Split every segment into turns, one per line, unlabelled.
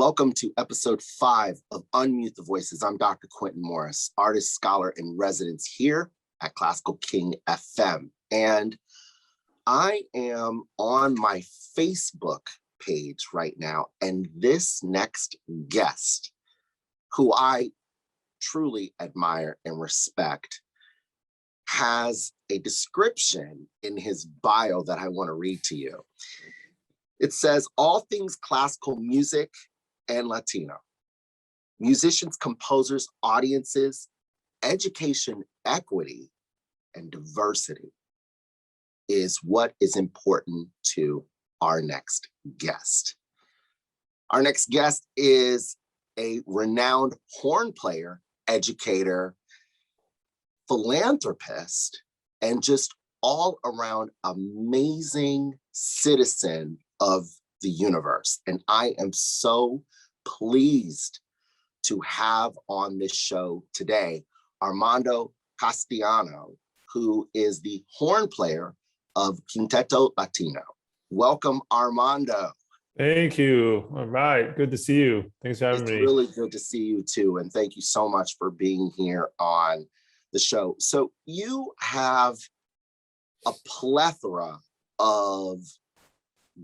Welcome to episode 5 of Unmute the Voices. I'm Dr. Quentin Morris, artist, scholar, in residence here at Classical King FM. And I am on my Facebook page right now, and this next guest, who I truly admire and respect, has a description in his bio that I want to read to you. It says, all things classical music and Latino. Musicians, composers, audiences, education, equity, and diversity is what is important to our next guest. Our next guest is a renowned horn player, educator, philanthropist, and just all around amazing citizen of the universe. And I am so pleased to have on this show today, Armando Castellano, who is the horn player of Quinteto Latino. Welcome, Armando.
Thank you. All right. Good to see you. Thanks for having me.
It's really good to see you too. And thank you so much for being here on the show. So you have a plethora of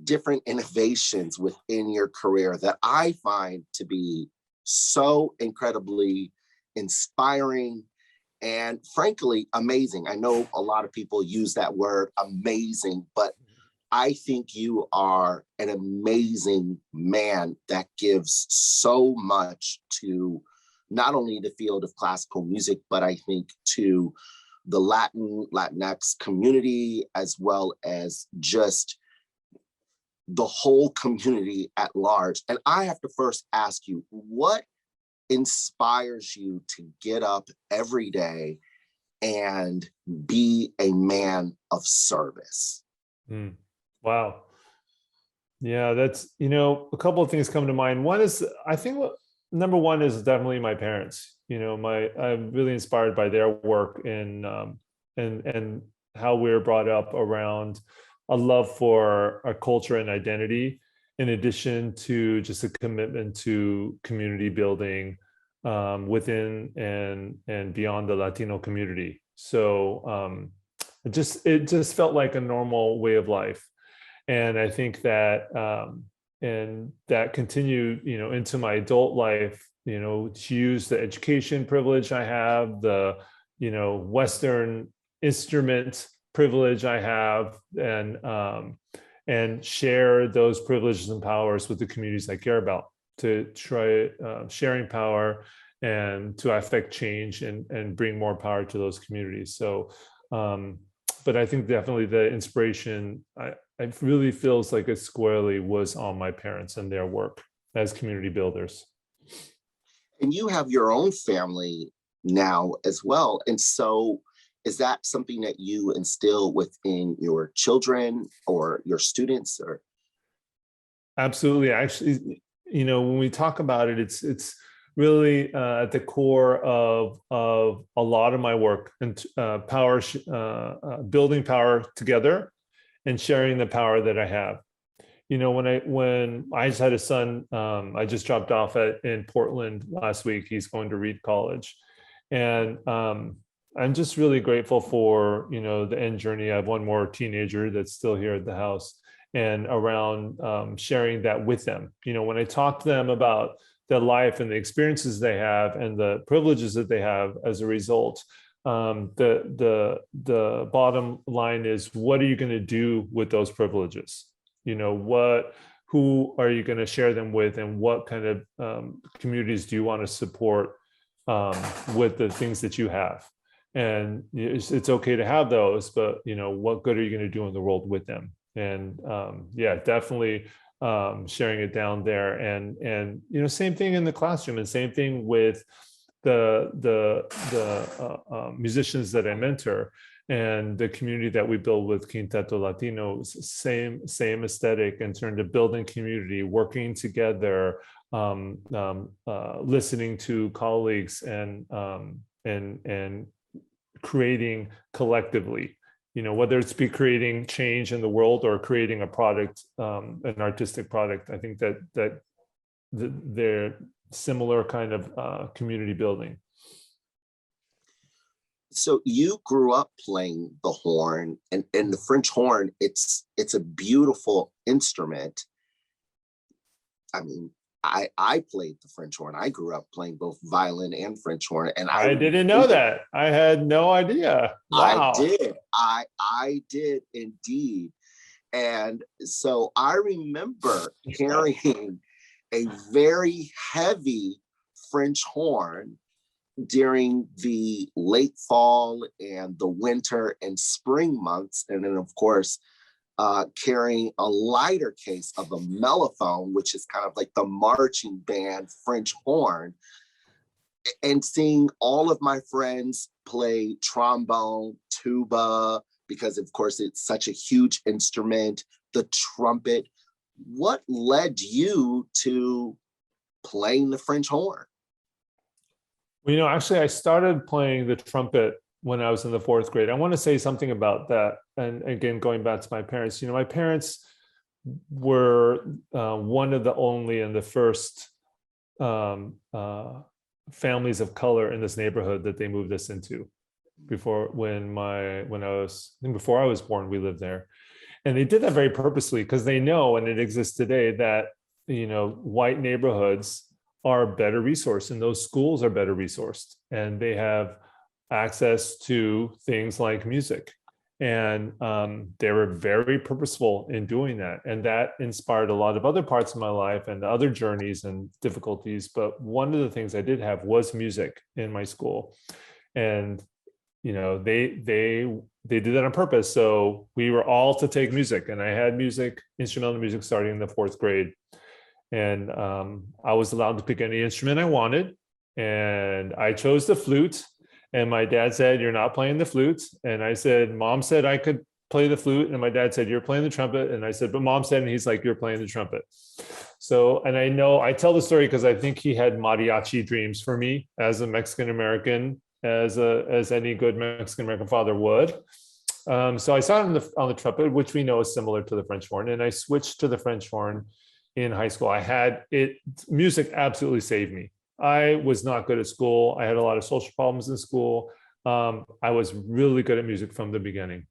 different innovations within your career that I find to be so incredibly inspiring and frankly amazing. I know a lot of people use that word amazing, but I think you are an amazing man that gives so much to not only the field of classical music, but I think to the Latinx community, as well as just the whole community at large. And I have to first ask you, what inspires you to get up every day and be a man of service?
Wow. Yeah, that's, a couple of things come to mind. One is, I think number one is definitely my parents. I'm really inspired by their work and how we're brought up around a love for our culture and identity, in addition to just a commitment to community building within and beyond the Latino community. So it just felt like a normal way of life. And I think that and that continued, into my adult life, to use the education privilege I have, the, Western instrument privilege I have, and share those privileges and powers with the communities I care about, to try sharing power and to affect change and bring more power to those communities. So, but I think definitely the inspiration, it really feels like it squarely was on my parents and their work as community builders.
And you have your own family now as well. And so is that something that you instill within your children or your students? Or
absolutely. Actually, when we talk about it, it's really at the core of a lot of my work, and building power together and sharing the power that I have. When I just had a son, I just dropped off in Portland last week. He's going to Reed College, and I'm just really grateful for the end journey. I have one more teenager that's still here at the house, and around sharing that with them. When I talk to them about their life and the experiences they have and the privileges that they have as a result, the bottom line is, what are you going to do with those privileges? Who are you going to share them with, and what kind of communities do you want to support with the things that you have? And it's okay to have those, but what good are you going to do in the world with them? And definitely sharing it down there, and same thing in the classroom, and same thing with the musicians that I mentor and the community that we build with Quinteto Latino. Same aesthetic in terms of building community, working together, listening to colleagues, and creating collectively, whether it's creating change in the world or creating a product, an artistic product. I think that their similar kind of community building.
So you grew up playing the horn, and the French horn, it's a beautiful instrument. I mean, I played the French horn. I grew up playing both violin and French horn, and
I didn't know that. I had no idea. Wow.
I did indeed. And so I remember carrying a very heavy French horn during the late fall and the winter and spring months. And then, of course, carrying a lighter case of a mellophone, which is kind of like the marching band French horn, and seeing all of my friends play trombone, tuba, because of course it's such a huge instrument, the trumpet. What led you to playing the French horn?
Well, actually, I started playing the trumpet when I was in the 4th grade. I want to say something about that. And again, going back to my parents, my parents were one of the only and the first families of color in this neighborhood that they moved us into. Before I was born, we lived there. And they did that very purposely because they know, and it exists today, that, white neighborhoods are better resourced and those schools are better resourced, and they have access to things like music. And they were very purposeful in doing that. And that inspired a lot of other parts of my life and other journeys and difficulties. But one of the things I did have was music in my school. And, they did that on purpose. So we were all to take music, and I had instrumental music starting in the 4th grade. And I was allowed to pick any instrument I wanted. And I chose the flute. And my dad said, "You're not playing the flute." And I said, "Mom said I could play the flute." And my dad said, "You're playing the trumpet." And I said, "But Mom said," and he's like, "You're playing the trumpet." So, and I tell the story because I think he had mariachi dreams for me as a Mexican American, as any good Mexican American father would. So I saw it on the trumpet, which we know is similar to the French horn. And I switched to the French horn in high school. Music absolutely saved me. I was not good at school. I had a lot of social problems in school. I was really good at music from the beginning.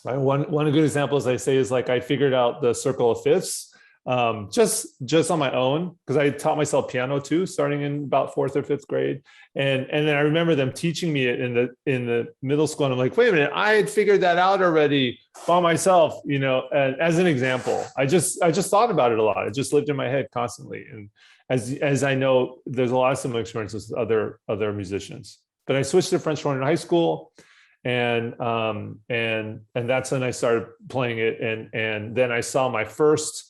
One good example, as I say, is like I figured out the circle of fifths just on my own, because I taught myself piano too, starting in about 4th or 5th grade. And then I remember them teaching me it in the middle school. And I'm like, wait a minute, I had figured that out already by myself, and as an example. I just thought about it a lot. It just lived in my head constantly. And as I know, there's a lot of similar experiences with other musicians. But I switched to French horn in high school, and that's when I started playing it. And then I saw my first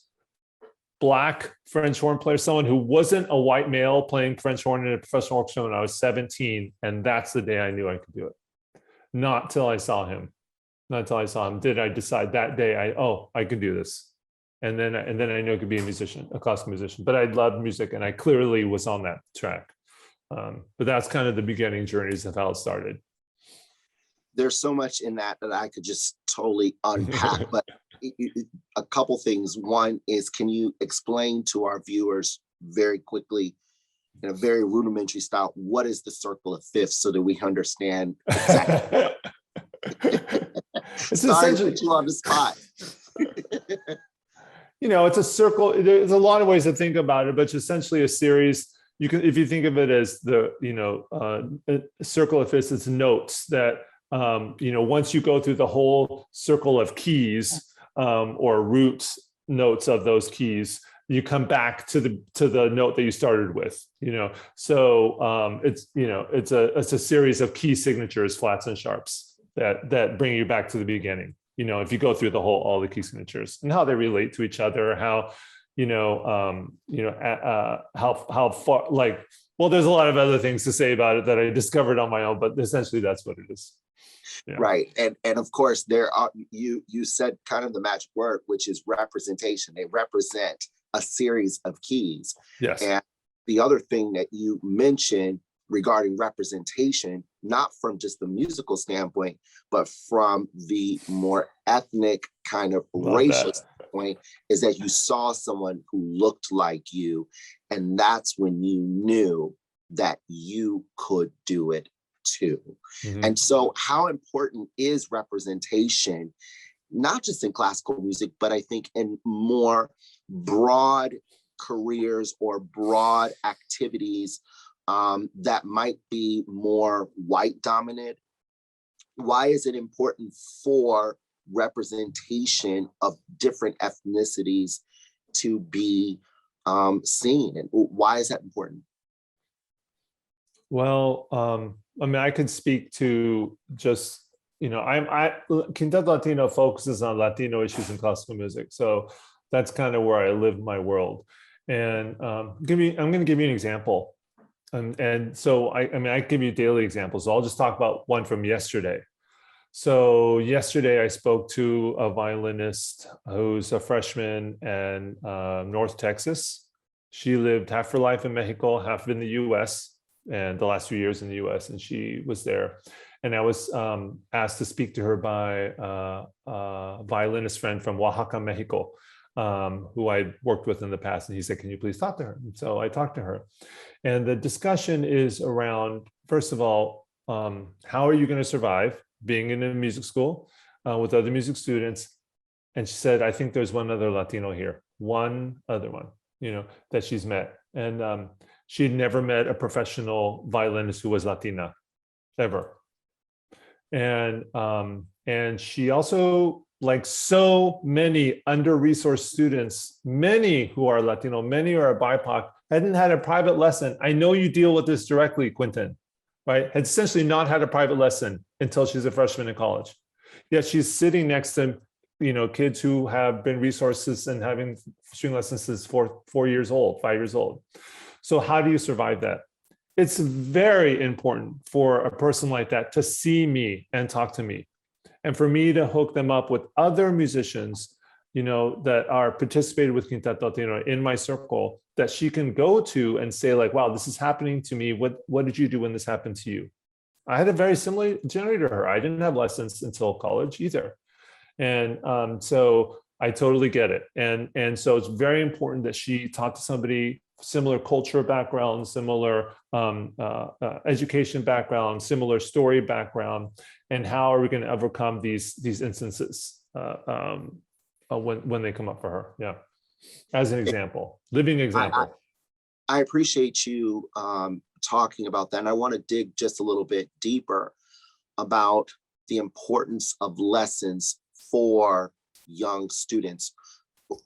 Black French horn player, someone who wasn't a white male playing French horn in a professional orchestra when I was 17. And that's the day I knew I could do it. Not till I saw him. Did I decide that day, I could do this. And then I knew I could be a classical musician. But I loved music, and I clearly was on that track. But that's kind of the beginning journeys of how it started.
There's so much in that I could just totally unpack. But a couple things. One is, can you explain to our viewers very quickly, in a very rudimentary style, what is the circle of fifths, so that we understand exactly?
It's
Sorry
essentially
to put you on the spot.
It's a circle. There's a lot of ways to think about it, but it's essentially a series. If you think of it as the a circle of fifths, it's notes that once you go through the whole circle of keys, or root notes of those keys, you come back to the note that you started with. So it's a series of key signatures, flats and sharps, that bring you back to the beginning. If you go through all the key signatures and how they relate to each other, how how far, there's a lot of other things to say about it that I discovered on my own, but essentially that's what it is. Yeah.
Right. And of course, there are, you said kind of the magic word, which is representation. They represent a series of keys.
Yes.
And the other thing that you mentioned regarding representation, not from just the musical standpoint, but from the more ethnic kind of racial standpoint, is that you saw someone who looked like you. And that's when you knew that you could do it too.
Mhm.
And so how important is representation, not just in classical music, but I think in more broad careers or broad activities that might be more white dominant? Why is it important for representation of different ethnicities to be seen? And why is that important?
Well, I mean, I could speak to just, Quintet Latino focuses on Latino issues in classical music. So that's kind of where I live my world. And I'm going to give you an example. And so, I mean, I give you daily examples. So I'll just talk about one from yesterday. So yesterday I spoke to a violinist who's a freshman in North Texas. She lived half her life in Mexico, half in the US, and the last few years in the US, and she was there. And I was asked to speak to her by a violinist friend from Oaxaca, Mexico, who I'd worked with in the past. And he said, can you please talk to her? And so I talked to her. And the discussion is around, first of all, how are you going to survive being in a music school with other music students? And she said, I think there's one other Latino here, one other one, that she's met. And she'd never met a professional violinist who was Latina, ever. And she also, like so many under-resourced students, many who are Latino, many who are BIPOC, hadn't had a private lesson. I know you deal with this directly, Quentin, right? Had essentially not had a private lesson until she's a freshman in college. Yet she's sitting next to, kids who have been resources and having string lessons since 4 years old, 5 years old. So how do you survive that? It's very important for a person like that to see me and talk to me, and for me to hook them up with other musicians, that are participated with Quintet Latino in my circle, that she can go to and say, like, wow, this is happening to me. What did you do when this happened to you? I had a very similar journey to her. I didn't have lessons until college either. And so I totally get it. And so it's very important that she talked to somebody similar culture background, similar education background, similar story background, and how are we going to overcome these instances when they come up for her? Yeah, as an example, living example.
I appreciate you talking about that, and I want to dig just a little bit deeper about the importance of lessons for young students,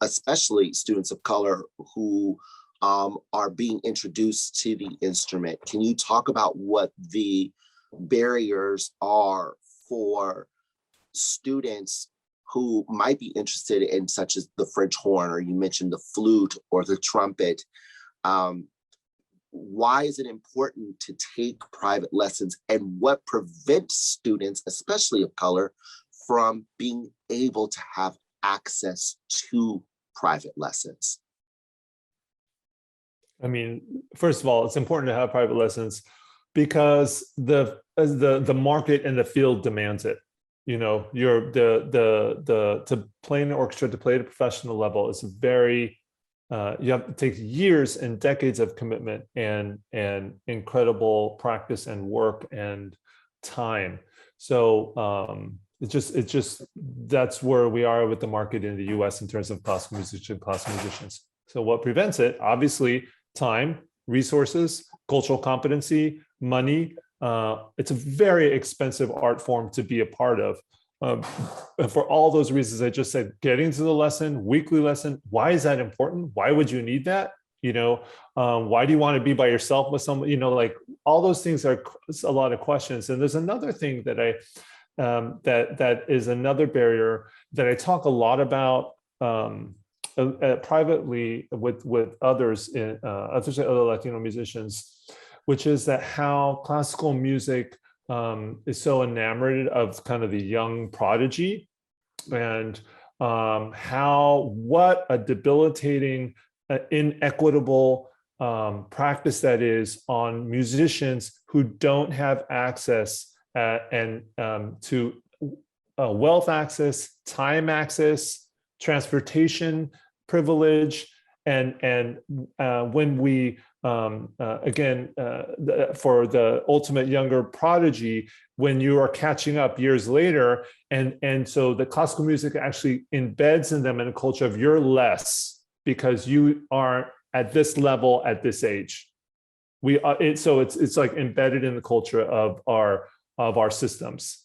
especially students of color who are being introduced to the instrument. Can you talk about what the barriers are for students who might be interested in, such as the French horn, or you mentioned the flute or the trumpet? Why is it important to take private lessons, and what prevents students, especially of color, from being able to have access to private lessons?
I mean, first of all, it's important to have private lessons because the market and the field demands it. You're to play in an orchestra, to play at a professional level, is very you have to take years and decades of commitment and incredible practice and work and time. So it's just that's where we are with the market in the US in terms of classical musicians. So what prevents it? Obviously, time, resources, cultural competency, money. It's a very expensive art form to be a part of. And for all those reasons I just said, getting to the lesson, weekly lesson, why is that important? Why would you need that? Why do you want to be by yourself with someone? Like all those things are a lot of questions. And there's another thing that that is another barrier that I talk a lot about privately with others, other Latino musicians, which is that how classical music is so enamored of kind of the young prodigy, and what a debilitating, inequitable practice that is on musicians who don't have access to wealth access, time access, transportation privilege, when we for the ultimate younger prodigy, when you are catching up years later, and so the classical music actually embeds in them in a culture of you're less because you aren't at this level at this age. So it's like embedded in the culture of our systems.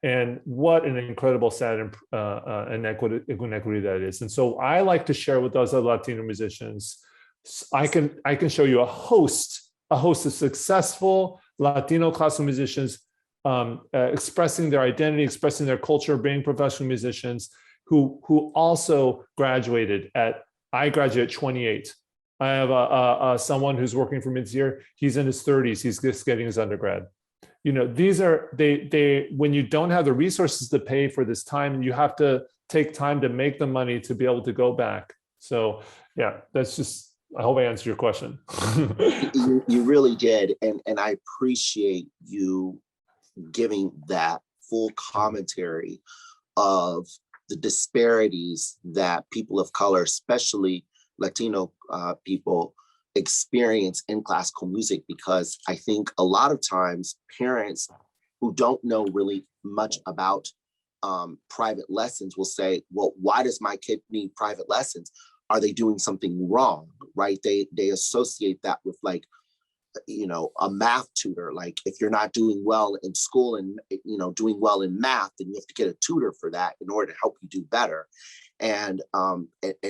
And what an incredible sad inequity that is. And so I like to share with those Latino musicians, I can show you a host of successful Latino classical musicians expressing their identity, expressing their culture, being professional musicians who also graduated I graduated at 28. I have someone who's working for me this year. He's in his 30s. He's just getting his undergrad. These are they when you don't have the resources to pay for this time, you have to take time to make the money to be able to go back. So yeah, that's just, I hope I answered your question.
You really did. And I appreciate you giving that full commentary of the disparities that people of color, especially Latino people, experience in classical music, because I think a lot of times parents who don't know really much about private lessons will say, well, why does my kid need private lessons? Are they doing something wrong, right? They associate that with like, a math tutor. Like if you're not doing well in school and, doing well in math, then you have to get a tutor for that in order to help you do better. And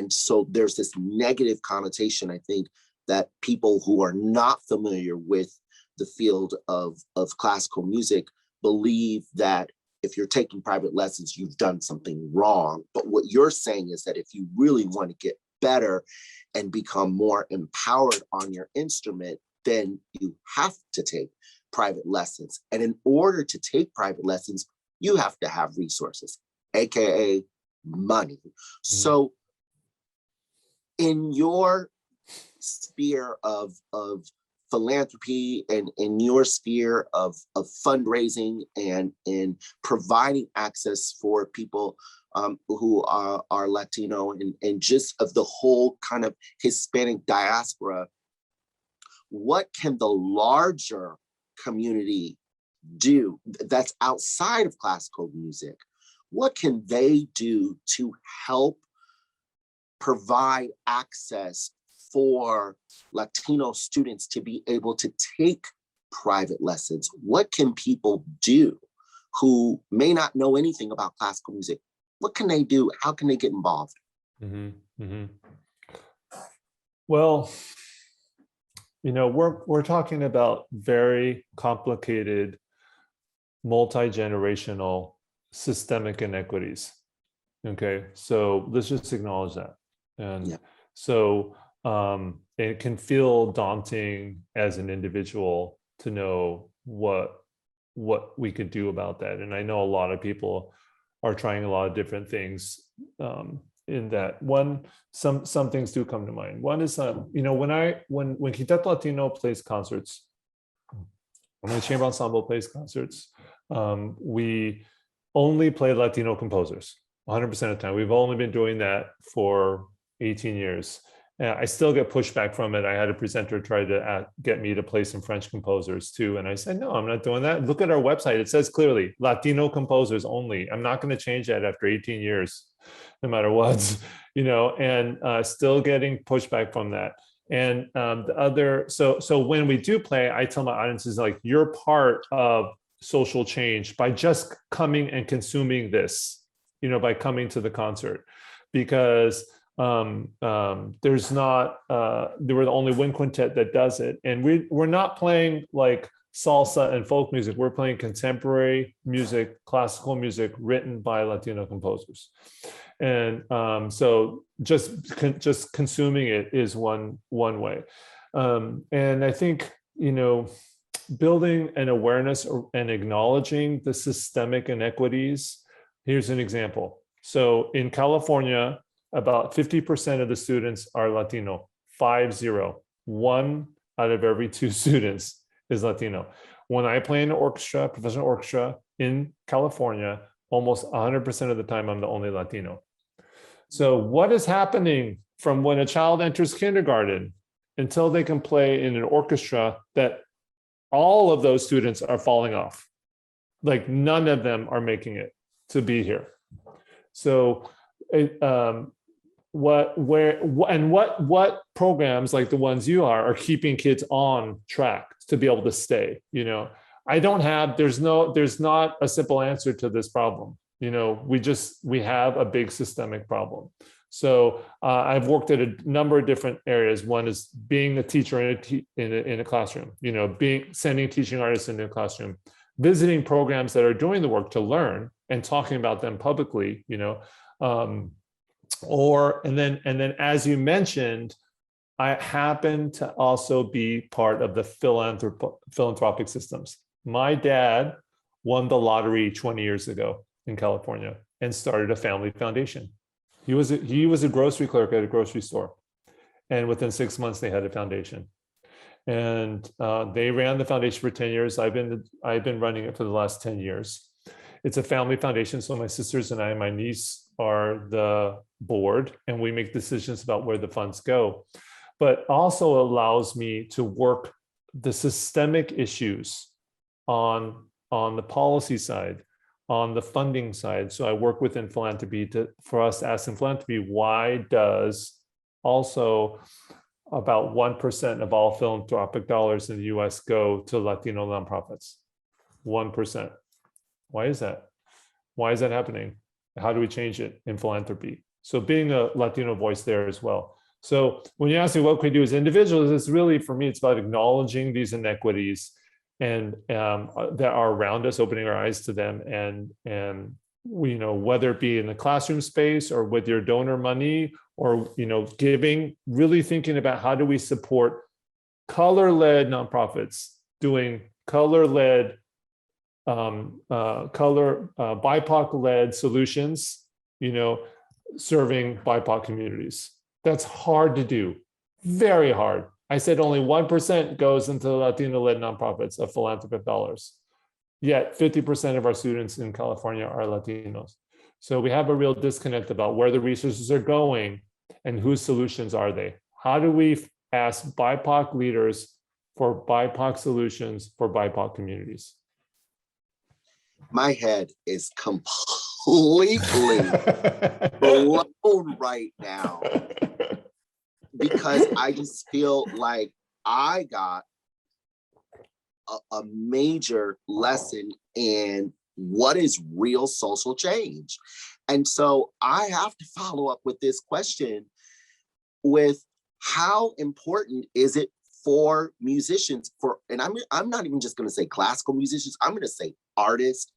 so there's this negative connotation, I think, that people who are not familiar with the field of classical music believe that if you're taking private lessons, you've done something wrong. But what you're saying is that if you really want to get better and become more empowered on your instrument, then you have to take private lessons. And in order to take private lessons, you have to have resources, AKA money. Mm-hmm. So in your sphere of philanthropy and in your sphere of fundraising and in providing access for people who are Latino and just of the whole kind of Hispanic diaspora, what can the larger community do that's outside of classical music? What can they do to help provide access for Latino students to be able to take private lessons? What can people do who may not know anything about classical music? What can they do? How can they get involved?
Mm-hmm. Mm-hmm. Well, we're talking about very complicated, multi-generational systemic inequities. Okay, so let's just acknowledge that. And so it can feel daunting as an individual to know what we could do about that. And I know a lot of people are trying a lot of different things in that. Some things do come to mind. One is when Quinteto Latino plays concerts, when the chamber ensemble plays concerts, we only play Latino composers 100% of the time. We've only been doing that for 18 years. I still get pushback from it. I had a presenter try to get me to play some French composers too. And I said, no, I'm not doing that. Look at our website. It says clearly Latino composers only. I'm not going to change that after 18 years, no matter what, and still getting pushback from that. And the other, so when we do play, I tell my audiences, like, you're part of social change by just coming and consuming this, by coming to the concert, because there's not, there were the only wind quintet that does it. And we're not playing like salsa and folk music. We're playing contemporary music, classical music written by Latino composers. And so just consuming it is one way. And I think, building an awareness and acknowledging the systemic inequities. Here's an example. So in California, about 50% of the students are Latino, 50. 1 out of every 2 students is Latino. When I play in an orchestra, professional orchestra in California, almost 100% of the time, I'm the only Latino. So what is happening from when a child enters kindergarten until they can play in an orchestra that all of those students are falling off. Like none of them are making it to be here. So what programs like the ones you are keeping kids on track to be able to stay? There's not a simple answer to this problem. We have a big systemic problem. So I've worked at a number of different areas. One is being a teacher in a classroom, sending teaching artists into a classroom, visiting programs that are doing the work to learn and talking about them publicly, and then as you mentioned, I happen to also be part of the philanthropic systems. My dad won the lottery 20 years ago in California and started a family foundation. He was a grocery clerk at a grocery store, and within 6 months they had a foundation, and they ran the foundation for 10 years. I've been running it for the last 10 years. It's a family foundation, so my sisters and I and my niece are the board, and we make decisions about where the funds go, but also allows me to work the systemic issues on the policy side, on the funding side. So I work within philanthropy for us to ask in philanthropy, why does also about 1% of all philanthropic dollars in the US go to Latino nonprofits? 1%. Why is that? Why is that happening? How do we change it in philanthropy? So being a Latino voice there as well. So when you ask me what can we do as individuals, it's really, for me, it's about acknowledging these inequities and that are around us, opening our eyes to them, and whether it be in the classroom space or with your donor money or giving, really thinking about how do we support color-led nonprofits doing color-led BIPOC-led solutions, serving BIPOC communities. That's hard to do, very hard. I said only 1% goes into Latino-led nonprofits of philanthropic dollars. Yet 50% of our students in California are Latinos. So we have a real disconnect about where the resources are going and whose solutions are they. How do we ask BIPOC leaders for BIPOC solutions for BIPOC communities?
My head is completely blown right now, because I just feel like I got a major lesson in what is real social change. And so I have to follow up with this question with how important is it for musicians, and I'm not even just going to say classical musicians, I'm going to say artists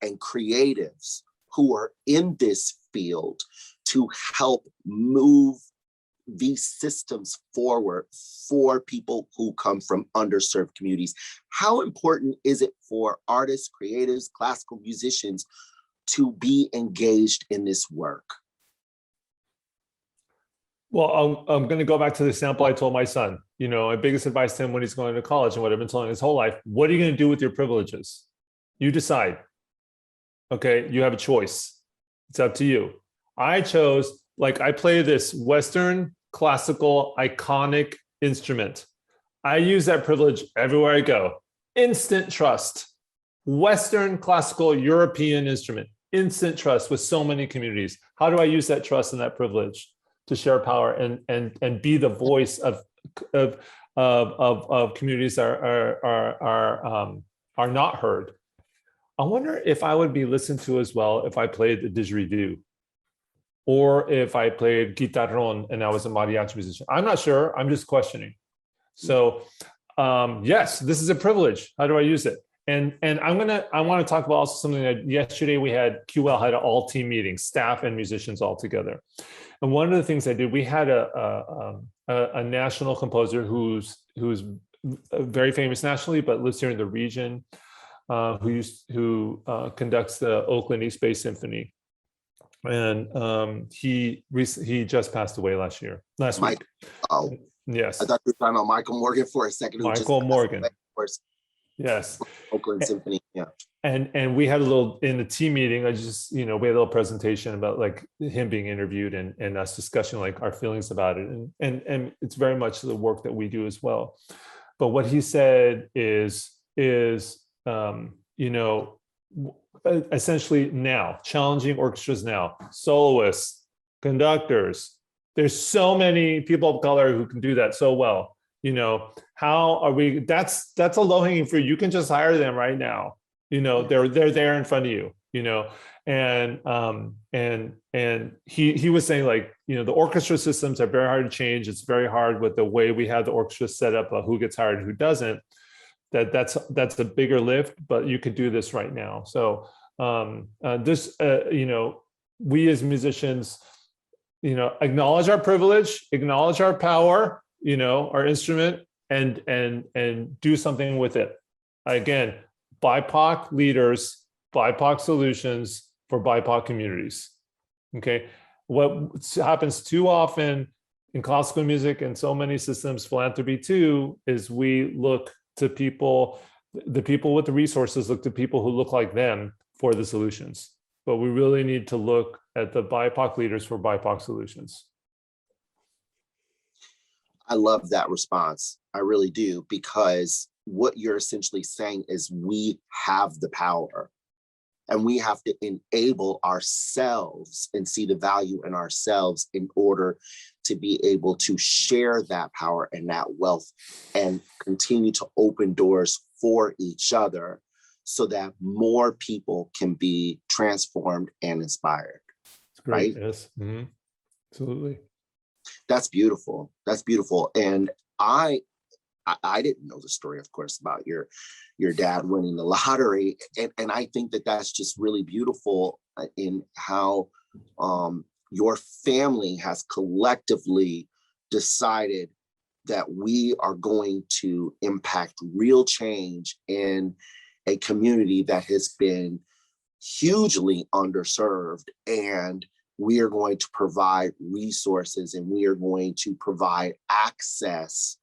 and creatives who are in this field to help move these systems forward for people who come from underserved communities. How important is it for artists, creatives, classical musicians to be engaged in this work?
Well, I'm going to go back to the example I told my son. My biggest advice to him when he's going to college, and what I've been telling him his whole life: what are you going to do with your privileges? You decide. Okay, you have a choice. It's up to you. I chose, I play this Western classical iconic instrument. I use that privilege everywhere I go. Instant trust. Western classical European instrument. Instant trust with so many communities. How do I use that trust and that privilege to share power and be the voice of communities that are not heard? I wonder if I would be listened to as well if I played the didgeridoo, or if I played guitarrón and I was a mariachi musician. I'm not sure. I'm just questioning. So yes, this is a privilege. How do I use it? And I want to talk about also something that yesterday we had. QL had an all-team meeting, staff and musicians all together. And one of the things I did, we had a national composer who's very famous nationally, but lives here in the region, who conducts the Oakland East Bay Symphony, and he just passed away last week.
Oh,
yes.
I thought you were talking about Michael Morgan for a second.
Michael Morgan.
Of course.
Yes.
Oakland Symphony. Yeah.
and we had a little in the team meeting. I just, we had a little presentation about like him being interviewed and us discussing like our feelings about it. And it's very much the work that we do as well. But what he said is, essentially now, challenging orchestras now, soloists, conductors. There's so many people of color who can do that so well. How are we? That's a low-hanging fruit. You can just hire them right now. They're there in front of you. And he was saying like, the orchestra systems are very hard to change. It's very hard with the way we have the orchestra set up, who gets hired and who doesn't. That's a bigger lift, but you could do this right now. So we as musicians, acknowledge our privilege, acknowledge our power, our instrument, and do something with it. Again, BIPOC leaders, BIPOC solutions for BIPOC communities. Okay, what happens too often in classical music and so many systems, philanthropy too, is we look to people, the people with the resources look to people who look like them for the solutions. But we really need to look at the BIPOC leaders for BIPOC solutions.
I love that response. I really do, because what you're essentially saying is we have the power and we have to enable ourselves and see the value in ourselves in order to be able to share that power and that wealth and continue to open doors for each other so that more people can be transformed and inspired.
It's great.
Right?
Yes. Mm-hmm. Absolutely.
That's beautiful. That's beautiful. And I didn't know the story, of course, about your dad winning the lottery. And I think that that's just really beautiful in how your family has collectively decided that we are going to impact real change in a community that has been hugely underserved. And we are going to provide resources and we are going to provide access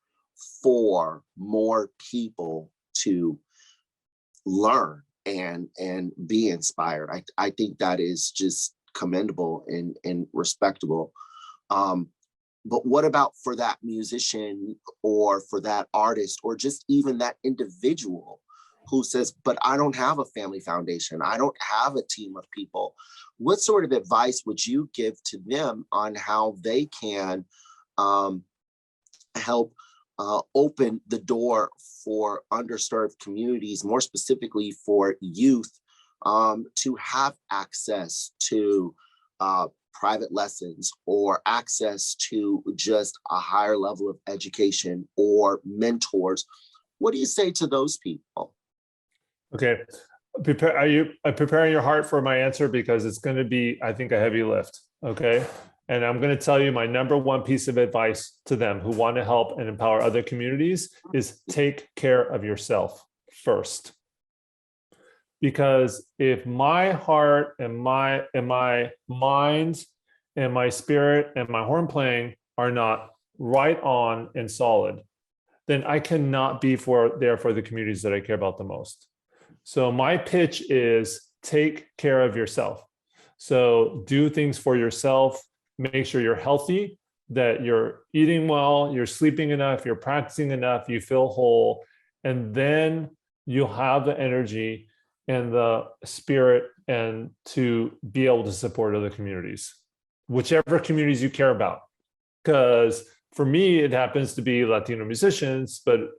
for more people to learn and be inspired. I think that is just commendable and respectable. But what about for that musician or for that artist or just even that individual who says, but I don't have a family foundation, I don't have a team of people? What sort of advice would you give to them on how they can help open the door for underserved communities, more specifically for youth, to have access to private lessons or access to just a higher level of education or mentors? What do you say to those people?
Okay. Are you preparing your heart for my answer? Because it's going to be, I think, a heavy lift. Okay. And I'm going to tell you my number one piece of advice to them who want to help and empower other communities is take care of yourself first. Because if my heart and my mind and my spirit and my horn playing are not right on and solid, then I cannot be there for the communities that I care about the most. So my pitch is take care of yourself. So do things for yourself. Make sure you're healthy, that you're eating well, you're sleeping enough, you're practicing enough, you feel whole, and then you'll have the energy and the spirit and to be able to support other communities, whichever communities you care about. Because for me, it happens to be Latino musicians, but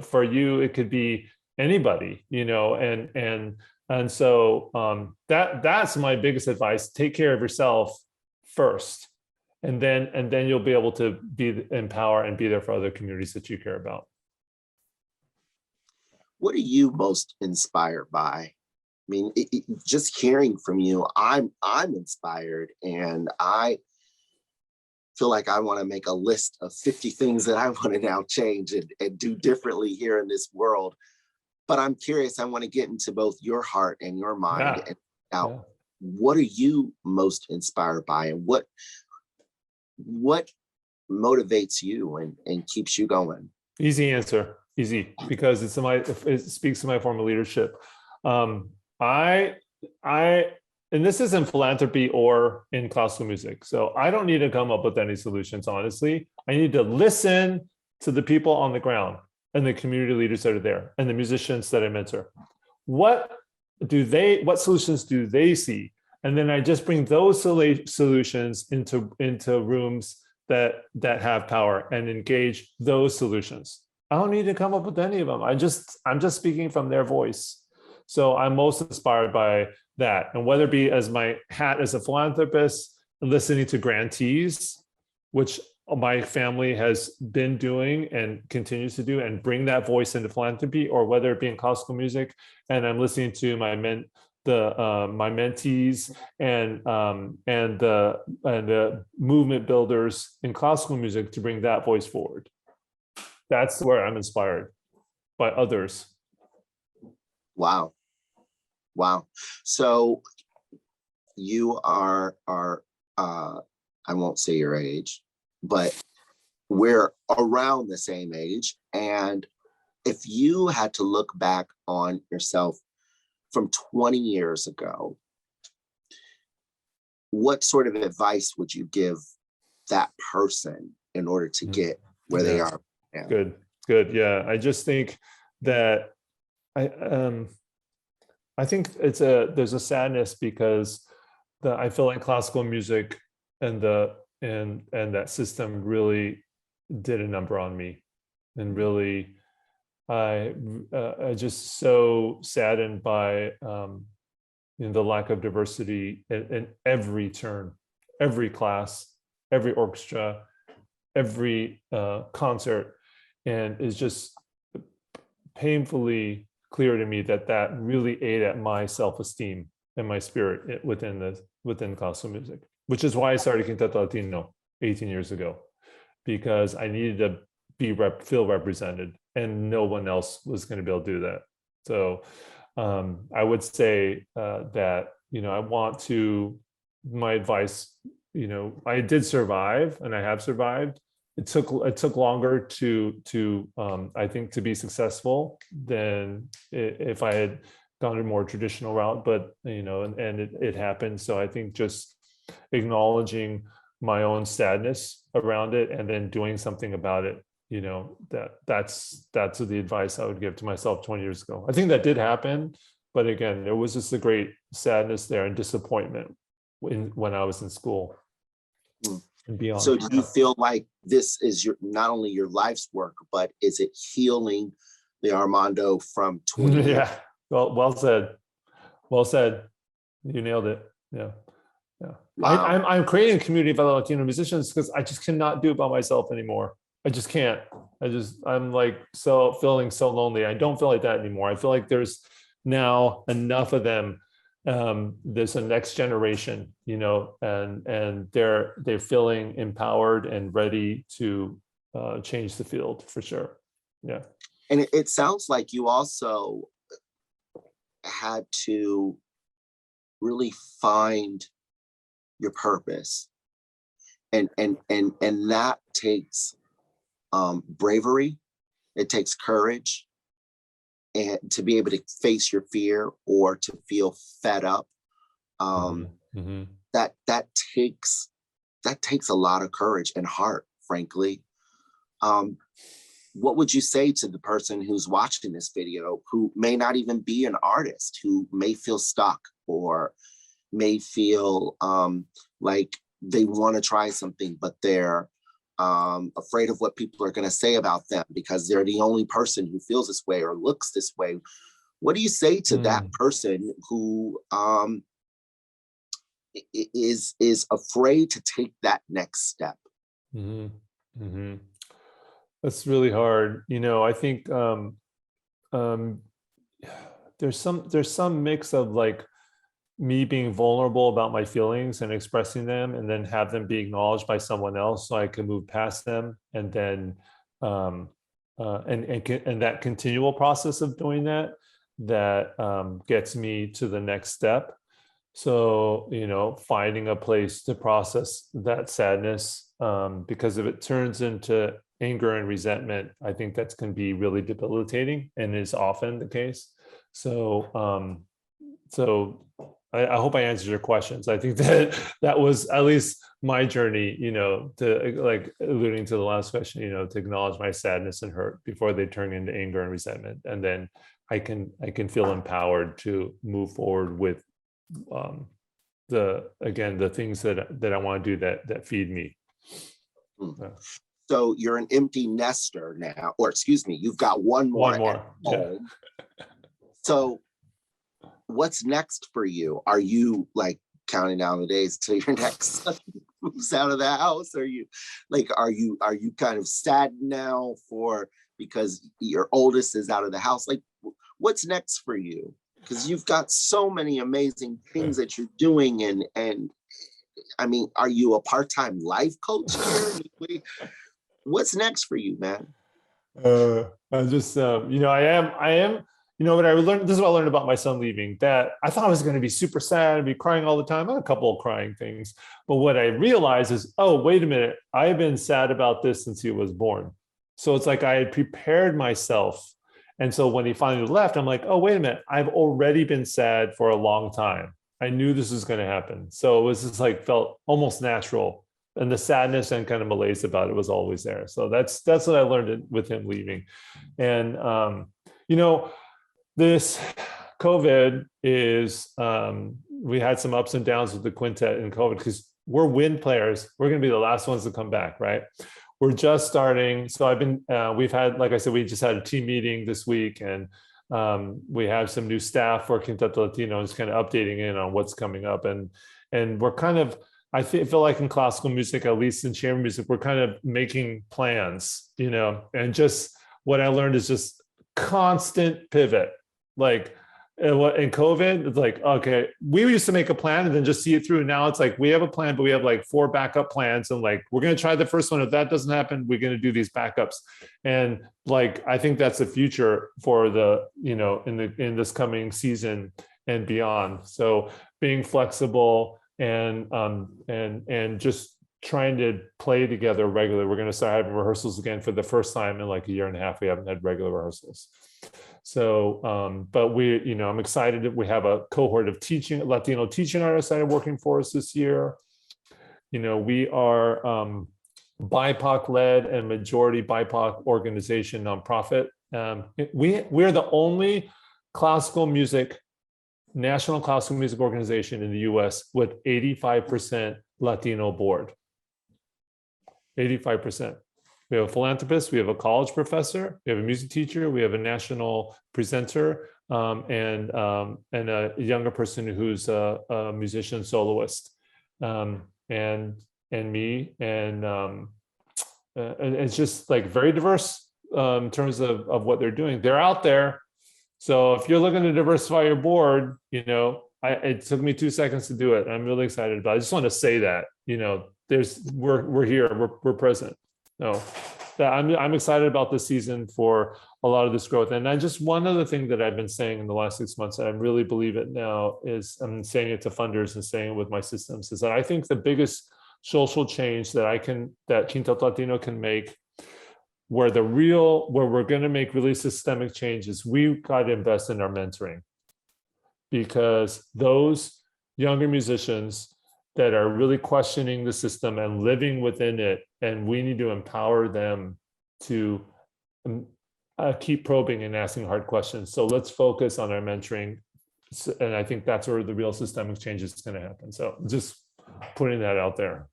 for you, it could be anybody, and so that's my biggest advice. Take care of yourself first, and then you'll be able to empower and be there for other communities that you care about.
What are you most inspired by? I mean, just hearing from you, I'm inspired, and I feel like I want to make a list of 50 things that I want to now change and do differently here in this world. But I'm curious, I want to get into both your heart and your mind.
Yeah.
And now, what are you most inspired by, and what motivates you and keeps you going?
Easy answer, easy, because it speaks to my former leadership. I I and this isn't philanthropy or in classical music. So I don't need to come up with any solutions, honestly. I need to listen to the people on the ground and the community leaders that are there and the musicians that I mentor. What what solutions do they see? And then I just bring those solutions into rooms that have power and engage those solutions. I don't need to come up with any of them. I'm just speaking from their voice. So I'm most inspired by that. And whether it be as my hat as a philanthropist, listening to grantees, which my family has been doing and continues to do, and bring that voice into philanthropy, or whether it be in classical music, and I'm listening to my mentees and the movement builders in classical music to bring that voice forward. That's where I'm inspired by others.
Wow. So you are I won't say your age, but we're around the same age. And if you had to look back on yourself from 20 years ago, what sort of advice would you give that person in order to get where they are now?
Good. Yeah. I just think that I think there's a sadness because I feel like classical music and that system really did a number on me, and really I just so saddened by the lack of diversity in every turn, every class, every orchestra, every concert, and it's just painfully clear to me that really ate at my self-esteem and my spirit within classical music, which is why I started Quinteto Latino 18 years ago, because I needed to feel represented, and no one else was going to be able to do that. So I would say that, I want to, my advice, I did survive, and I have survived. It took longer to I think, to be successful than if I had gone a more traditional route, but and it happened. So I think just acknowledging my own sadness around it and then doing something about it, that's the advice I would give to myself 20 years ago. I think that did happen, but again, there was just a great sadness there and disappointment when I was in school. And beyond.
So do you feel like this is not only your life's work, but is it healing the Armando from 20 years?
Yeah. Well said. Well said. You nailed it. Yeah. Wow. I'm creating a community of other Latino musicians because I just cannot do it by myself anymore. I just can't. I'm like feeling so lonely. I don't feel like that anymore. I feel like there's now enough of them. There's a next generation, and they're feeling empowered and ready to change the field for sure. Yeah.
And it sounds like you also had to really find your purpose, and that takes bravery. It takes courage, and to be able to face your fear or to feel fed up, that takes a lot of courage and heart, frankly. What would you say to the person who's watching this video who may not even be an artist, who may feel stuck or may feel like they want to try something, but they're afraid of what people are going to say about them because they're the only person who feels this way or looks this way? What do you say to that person who is afraid to take that next step?
That's really hard. I think there's some mix of like me being vulnerable about my feelings and expressing them, and then have them be acknowledged by someone else so I can move past them, and then and that continual process of doing that gets me to the next step. So finding a place to process that sadness, because if it turns into anger and resentment, I think that can be really debilitating, and is often the case. So so I hope I answered your questions. I think that was at least my journey, to like alluding to the last question, to acknowledge my sadness and hurt before they turn into anger and resentment. And then I can feel empowered to move forward with the things that I want to do that feed me.
Hmm. So you're an empty nester now, or excuse me, you've got one more.
One more. Yeah.
So what's next for you? Are you like counting down the days till your next son moves out of the house? Are you kind of sad now because your oldest is out of the house? Like, what's next for you? Because you've got so many amazing things that you're doing, and I mean, are you a part-time life coach here? What's next for you, man?
I just, I am, what I learned, this is what I learned about my son leaving, that I thought I was going to be super sad and be crying all the time. I had a couple of crying things, but what I realized is, oh, wait a minute, I've been sad about this since he was born. So it's like I had prepared myself. And so when he finally left, I'm like, oh, wait a minute, I've already been sad for a long time. I knew this was going to happen. So it was just like, felt almost natural. And the sadness and kind of malaise about it was always there. So that's what I learned with him leaving. And, this COVID is, we had some ups and downs with the quintet in COVID because we're wind players. We're going to be the last ones to come back, right? We're just starting. So we've had, like I said, we just had a team meeting this week, and we have some new staff for Quinteto Latino, just kind of updating in on what's coming up. And we're kind of, I feel like in classical music, at least in chamber music, we're kind of making plans, and just what I learned is just constant pivot. Like in COVID, it's like, okay, we used to make a plan and then just see it through. Now it's like, we have a plan, but we have like 4 backup plans. And like, we're going to try the first one. If that doesn't happen, we're going to do these backups. And like, I think that's the future for the, in this coming season and beyond. So being flexible and just trying to play together regularly. We're going to start having rehearsals again for the first time in like a year and a half. We haven't had regular rehearsals. So, but I'm excited that we have a cohort of Latino teaching artists that are working for us this year. We are BIPOC led and majority BIPOC organization, nonprofit. We're the only national classical music organization in the US with 85% Latino board. 85%. We have a philanthropist, we have a college professor, we have a music teacher, we have a national presenter, and a younger person who's a musician soloist, and me, and it's just like very diverse in terms of what they're doing. They're out there. So if you're looking to diversify your board, it took me 2 seconds to do it. I'm really excited about it. I just want to say that, we're here, we're present. No, I'm excited about this season for a lot of this growth. And one other thing that I've been saying in the last 6 months, and I really believe it now, is I'm saying it to funders and saying it with my systems, is that I think the biggest social change that Quinteto Latino can make, where we're going to make really systemic changes, we've got to invest in our mentoring, because those younger musicians that are really questioning the system and living within it, and we need to empower them to keep probing and asking hard questions. So let's focus on our mentoring, and I think that's where the real systemic change is going to happen. So just putting that out there.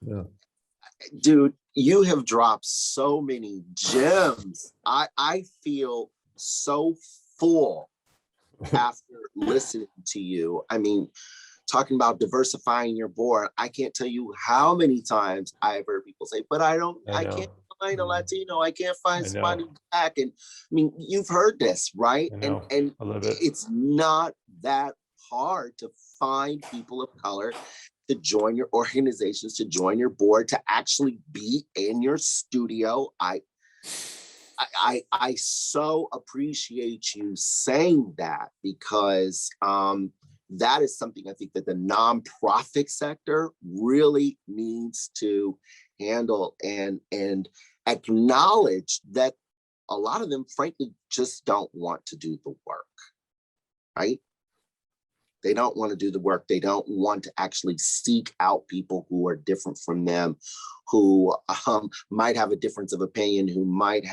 Yeah,
dude, you have dropped so many gems. I feel so full after listening to you. I mean, talking about diversifying your board, I can't tell you how many times I've heard people say, but I can't find a Latino, I can't find somebody black. And I mean, you've heard this, right? And
I love it.
It's not that hard to find people of color to join your organizations, to join your board, to actually be in your studio. I so appreciate you saying that, because that is something I think that the nonprofit sector really needs to handle and acknowledge that a lot of them, frankly, just don't want to do the work, right? They don't want to do the work. They don't want to actually seek out people who are different from them, who might have a difference of opinion, who might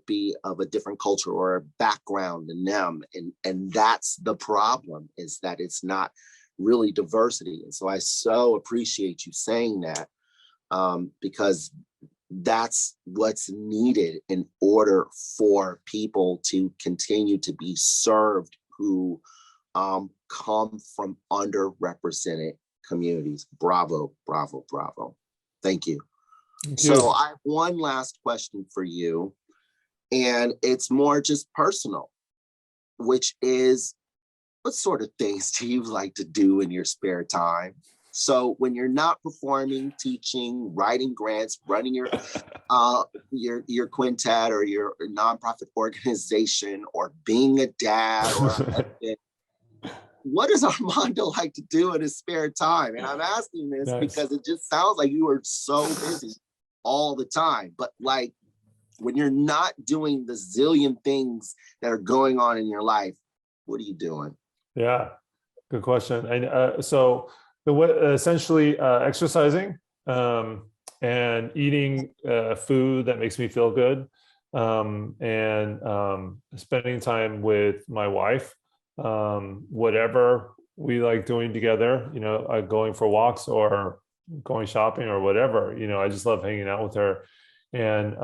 be of a different culture or a background than them. And that's the problem, is that it's not really diversity. And so I so appreciate you saying that, because that's what's needed in order for people to continue to be served who come from underrepresented communities. Bravo, bravo, bravo. Thank you.
Thank you.
So I have one last question for you, and it's more just personal, which is, what sort of things do you like to do in your spare time? So when you're not performing, teaching, writing grants, running your quintet or your nonprofit organization, or being a dad or a husband, what does Armando like to do in his spare time? And I'm asking this
Nice.
because it just sounds like you are so busy all the time. But like, when you're not doing the zillion things that are going on in your life, what are you doing?
Yeah, good question. And so essentially exercising and eating food that makes me feel good, and spending time with my wife, whatever we like doing together, going for walks or going shopping or whatever. I just love hanging out with her. And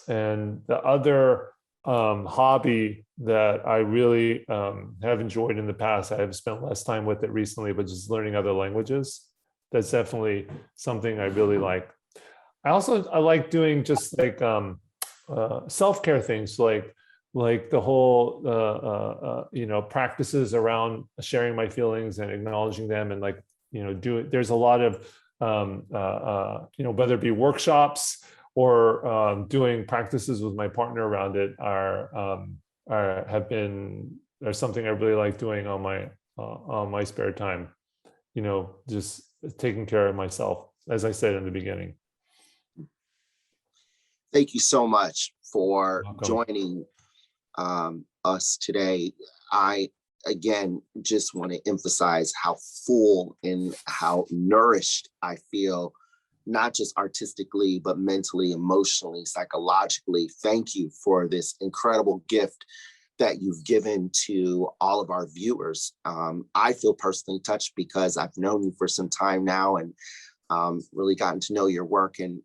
the other hobby that I really have enjoyed in the past, I have spent less time with it recently, but just learning other languages. That's definitely something I really like. I like doing just like self-care things, like the whole practices around sharing my feelings and acknowledging them, and there's a lot of whether it be workshops or doing practices with my partner around it are something I really like doing on my spare time. Just taking care of myself, as I said in the beginning.
Thank you so much for
Welcome.
Joining us today. I again just want to emphasize how full and how nourished I feel, not just artistically, but mentally, emotionally, psychologically. Thank you for this incredible gift that you've given to all of our viewers. I feel personally touched because I've known you for some time now, and really gotten to know your work and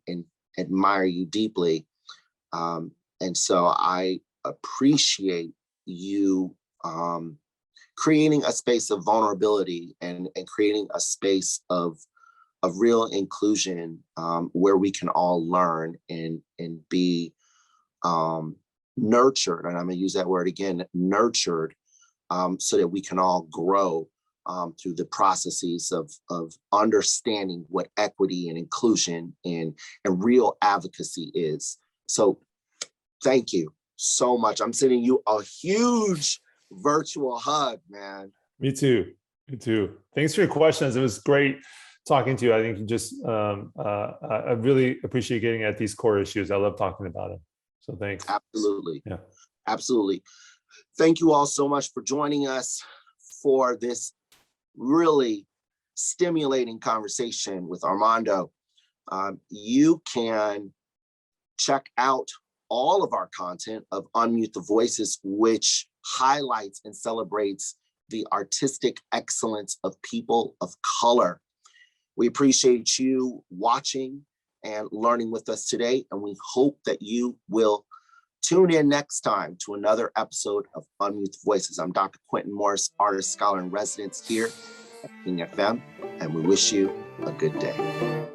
admire you deeply. And so I appreciate you creating a space of vulnerability and creating a space of real inclusion, where we can all learn and be nurtured. And I'm going to use that word again, nurtured, so that we can all grow through the processes of understanding what equity and inclusion and real advocacy is. So thank you so much. I'm sending you a huge virtual hug, man.
Me too. Thanks for your questions. It was great talking to you. I think you just, I really appreciate getting at these core issues. I love talking about them. So thanks.
Absolutely.
Yeah.
Absolutely. Thank you all so much for joining us for this really stimulating conversation with Armando. You can check out all of our content of Unmute the Voices, which highlights and celebrates the artistic excellence of people of color. We appreciate you watching and learning with us today, and we hope that you will tune in next time to another episode of Unmute the Voices. I'm Dr. Quentin Morris, artist, scholar, and residence here at King FM, and we wish you a good day.